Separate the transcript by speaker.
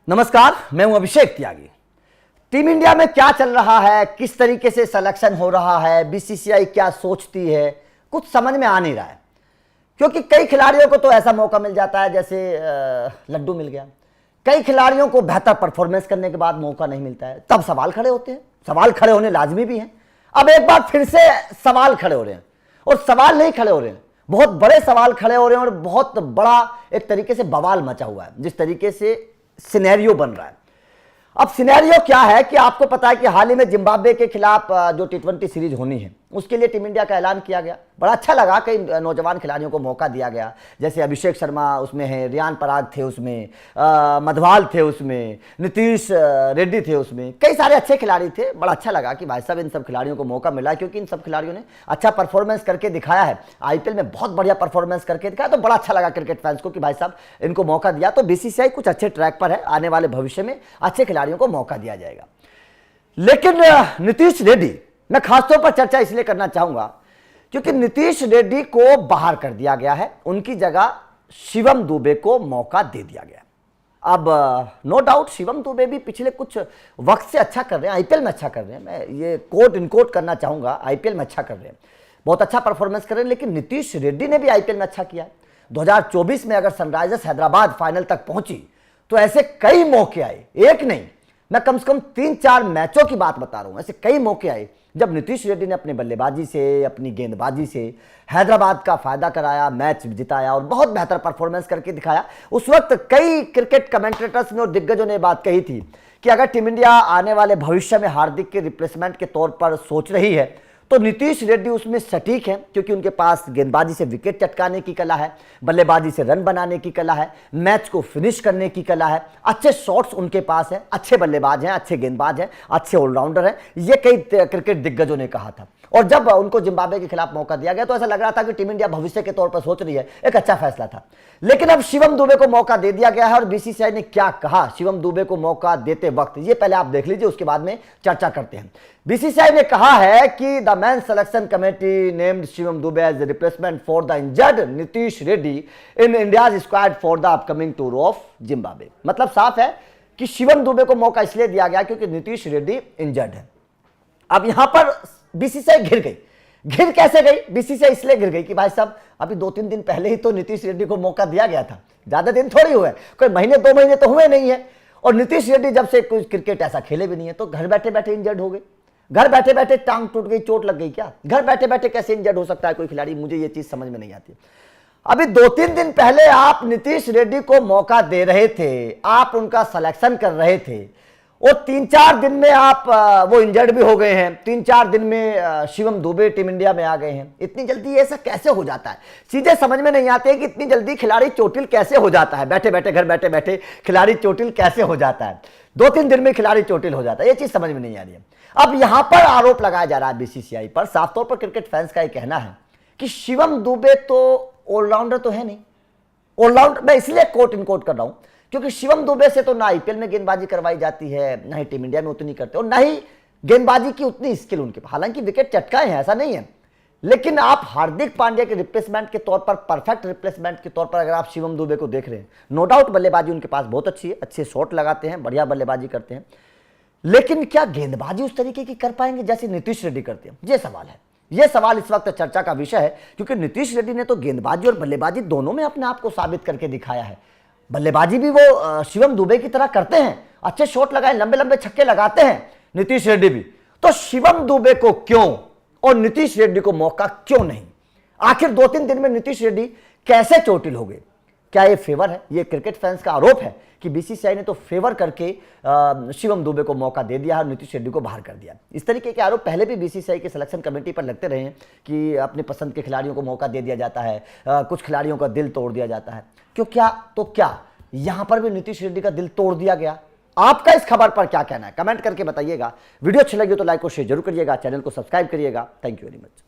Speaker 1: नमस्कार, मैं हूं अभिषेक त्यागी। टीम इंडिया में क्या चल रहा है, किस तरीके से सिलेक्शन हो रहा है, बीसीसीआई क्या सोचती है, कुछ समझ में आ नहीं रहा है। क्योंकि कई खिलाड़ियों को तो ऐसा मौका मिल जाता है जैसे लड्डू मिल गया, कई खिलाड़ियों को बेहतर परफॉर्मेंस करने के बाद मौका नहीं मिलता है, तब सवाल खड़े होते हैं। सवाल खड़े होने लाजमी भी हैं। अब एक बार फिर से सवाल खड़े हो रहे हैं, और सवाल नहीं खड़े हो रहे हैं, बहुत बड़े सवाल खड़े हो रहे हैं, और बहुत बड़ा एक तरीके से बवाल मचा हुआ है जिस तरीके से सिनेरियो बन रहा है। अब सिनेरियो क्या है कि आपको पता है कि हाल ही में जिम्बाब्वे के खिलाफ जो टी20 सीरीज होनी है उसके लिए टीम इंडिया का ऐलान किया गया। बड़ा अच्छा लगा, कई नौजवान खिलाड़ियों को मौका दिया गया, जैसे अभिषेक शर्मा उसमें है, रियान पराग थे उसमें, मधवाल थे उसमें, नीतीश रेड्डी थे उसमें, कई सारे अच्छे खिलाड़ी थे। बड़ा अच्छा लगा कि भाई साहब इन सब खिलाड़ियों को मौका मिला, क्योंकि इन सब खिलाड़ियों ने अच्छा परफॉर्मेंस करके दिखाया है। आईपीएल में बहुत बढ़िया परफॉर्मेंस करके दिखाया, तो बड़ा अच्छा लगा क्रिकेट फैंस को कि भाई साहब इनको मौका दिया। तो बीसीसीआई कुछ अच्छे ट्रैक पर है, आने वाले भविष्य में अच्छे खिलाड़ियों को मौका दिया जाएगा। लेकिन नीतीश रेड्डी, मैं खासतौर पर चर्चा इसलिए करना चाहूंगा क्योंकि नीतीश रेड्डी को बाहर कर दिया गया है, उनकी जगह शिवम दुबे को मौका दे दिया गया। अब नो डाउट शिवम दुबे भी पिछले कुछ वक्त से अच्छा कर रहे हैं, आईपीएल में अच्छा कर रहे हैं, मैं ये कोट इनकोट करना चाहूंगा, आईपीएल में अच्छा कर रहे हैं, बहुत अच्छा परफॉर्मेंस कर रहे हैं। लेकिन नीतीश रेड्डी ने भी आईपीएल में अच्छा किया है। 2024 में अगर सनराइजर्स हैदराबाद फाइनल तक पहुंची तो ऐसे कई मौके आए, एक नहीं, मैं कम से कम 3-4 मैचों की बात बता रहा हूं, ऐसे कई मौके आए जब नीतीश रेड्डी ने अपने बल्लेबाजी से, अपनी गेंदबाजी से हैदराबाद का फायदा कराया, मैच जिताया और बहुत बेहतर परफॉर्मेंस करके दिखाया। उस वक्त कई क्रिकेट कमेंटेटर्स ने और दिग्गजों ने बात कही थी कि अगर टीम इंडिया आने वाले भविष्य में हार्दिक के रिप्लेसमेंट के तौर पर सोच रही है तो नीतीश रेड्डी उसमें सटीक है, क्योंकि उनके पास गेंदबाजी से विकेट चटकाने की कला है, बल्लेबाजी से रन बनाने की कला है, मैच को फिनिश करने की कला है, अच्छे शॉट्स उनके पास है, अच्छे बल्लेबाज हैं, अच्छे गेंदबाज हैं, अच्छे ऑलराउंडर हैं। ये कई क्रिकेट दिग्गजों ने कहा था। और जब उनको जिम्बाब्वे के खिलाफ मौका दिया गया तो ऐसा लग रहा था कि टीम इंडिया भविष्य के तौर पर सोच रही है, एक अच्छा फैसला था। लेकिन अब शिवम दुबे को मौका दे दिया गया है, और बीसीसीआई ने क्या कहा शिवम दुबे को मौका देते वक्त, ये पहले आप देख लीजिए, उसके बाद में चर्चा करते हैं। बीसीसीआई ने कहा है कि the main selection committee named Shivam Dube as replacement for the injured Nitish Reddy in India's squad for the upcoming tour of Zimbabwe. मतलब साफ है कि शिवम दुबे को मौका इसलिए दिया गया क्योंकि नीतीश रेड्डी इंजर्ड है। अब यहां पर बीसीसीआई घिर गई। घिर कैसे गई? बीसीसीआई इसलिए घिर गई कि भाई साहब अभी 2-3 दिन पहले ही तो नीतीश रेड्डी को मौका दिया गया था, ज्यादा दिन थोड़ी हुए, कोई महीने 2 महीने तो हुए नहीं है। और नीतीश रेड्डी जब से कोई क्रिकेट ऐसा खेले भी नहीं है, तो घर बैठे बैठे इंजर्ड हो गए। घर बैठे बैठे टांग टूट गई, चोट लग गई क्या? घर बैठे बैठे कैसे इंजर्ड हो सकता है कोई खिलाड़ी? मुझे ये चीज समझ में नहीं आती। अभी 2-3 दिन पहले आप नीतीश रेड्डी को मौका दे रहे थे, आप उनका सिलेक्शन कर रहे थे, और 3-4 दिन में आप वो इंजर्ड भी हो गए हैं, 3-4 दिन में शिवम दुबे टीम इंडिया में आ गए हैं। इतनी जल्दी ऐसा कैसे हो जाता है? चीजें समझ में नहीं आती है कि इतनी जल्दी खिलाड़ी चोटिल कैसे हो जाता है, बैठे बैठे घर बैठे बैठे खिलाड़ी चोटिल कैसे हो जाता है, 2-3 दिन में खिलाड़ी चोटिल हो जाता है, ये चीज समझ में नहीं आ रही है। अब यहां पर आरोप लगाया जा रहा है बीसीसीआई पर, साफ तौर पर क्रिकेट फैंस का यह कहना है कि शिवम दुबे तो ऑलराउंडर तो है नहीं। ऑलराउंडर मैं इसलिए कोट इनकोट कर रहा हूं क्योंकि शिवम दुबे से तो ना आईपीएल में गेंदबाजी करवाई जाती है, ना ही टीम इंडिया में उतनी करते, और ना ही गेंदबाजी की उतनी स्किल उनके पास। हालांकि विकेट चटकाए हैं, ऐसा नहीं है, लेकिन आप हार्दिक पांड्या के रिप्लेसमेंट के तौर पर, परफेक्ट रिप्लेसमेंट के तौर पर अगर आप शिवम दुबे को देख रहे हैं, नो डाउट बल्लेबाजी उनके पास बहुत अच्छी है, अच्छे शॉट लगाते हैं, बढ़िया बल्लेबाजी करते हैं, लेकिन क्या गेंदबाजी उस तरीके की कर पाएंगे जैसे नीतीश रेड्डी करते हैं? ये सवाल है। यह सवाल इस वक्त चर्चा का विषय है, क्योंकि नीतीश रेड्डी ने तो गेंदबाजी और बल्लेबाजी दोनों में अपने आप को साबित करके दिखाया है। बल्लेबाजी भी वो शिवम दुबे की तरह करते हैं, अच्छे शॉट लगाए, लंबे लंबे छक्के लगाते हैं नीतीश रेड्डी भी। तो शिवम दुबे को क्यों और नीतीश रेड्डी को मौका क्यों नहीं? आखिर 2-3 दिन में नीतीश रेड्डी कैसे चोटिल हो गए? क्या ये फेवर है? ये क्रिकेट फैंस का आरोप है कि बीसीसीआई ने तो फेवर करके शिवम दुबे को मौका दे दिया और नीतीश रेड्डी को बाहर कर दिया। इस तरीके के आरोप पहले भी बीसीसीआई के सिलेक्शन कमेटी पर लगते रहे हैं कि अपने पसंद के खिलाड़ियों को मौका दे दिया जाता है, कुछ खिलाड़ियों का दिल तोड़ दिया जाता है। क्या यहां पर भी नीतीश रेड्डी का दिल तोड़ दिया गया? आपका इस खबर पर क्या कहना है? कमेंट करके बताइएगा। वीडियो अच्छी लगी तो लाइक और शेयर जरूर करिएगा, चैनल को सब्सक्राइब करिएगा। Thank you very much.